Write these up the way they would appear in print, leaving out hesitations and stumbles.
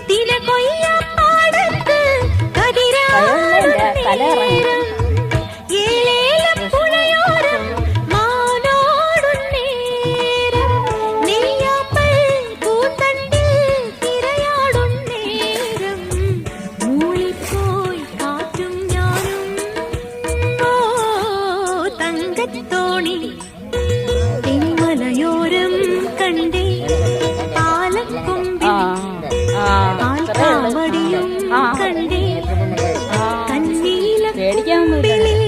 തിന കൊയ്യാപ്പാടത്ത് കതിരാടുന്നേരം ഏലേലപ്പുഴയോരം മാനോടുന്നേരം നെയ്യാമ്പൽ പൂന്തണ്ടിൽ തിരയാടുന്നേരം മൂളിപ്പോയി കാറ്റും ഞാനും ഓ തങ്കത്തോണി തെന്മലയോരം കണ്ടേ പാലക്കൊമ്പിൽ പാൽക്കാവടിയും കണ്ടേ കന്നീലക്കൊമ്പിളിൽ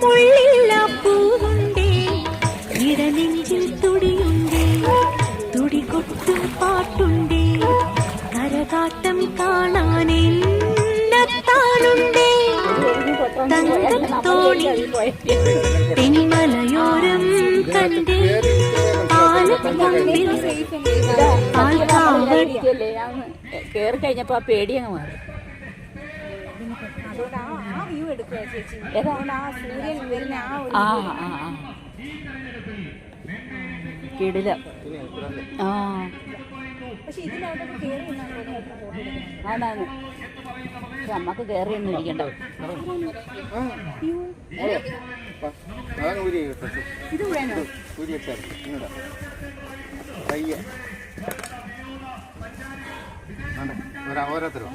മുള്ളില്ല പൂവുണ്ടേ ഇടനെഞ്ചിൽ തുടിയുണ്ടേ തുടികൊട്ടും പാട്ടുണ്ടേ കരകാട്ടം കാണാനെത്താനുണ്ടേ തങ്കത്തോണി തെന്മലയോരം കണ്ടേ പാലക്കൊമ്പിൽ പാൽക്കാവടി കേറി കഴിഞ്ഞപ്പോ ആ പേടി അങ്ങ് മാറി. കിടില ആണാണ് നമ്മക്ക് കേറിയൊന്നും ഇരിക്കണ്ട. ഓരോരുത്തരും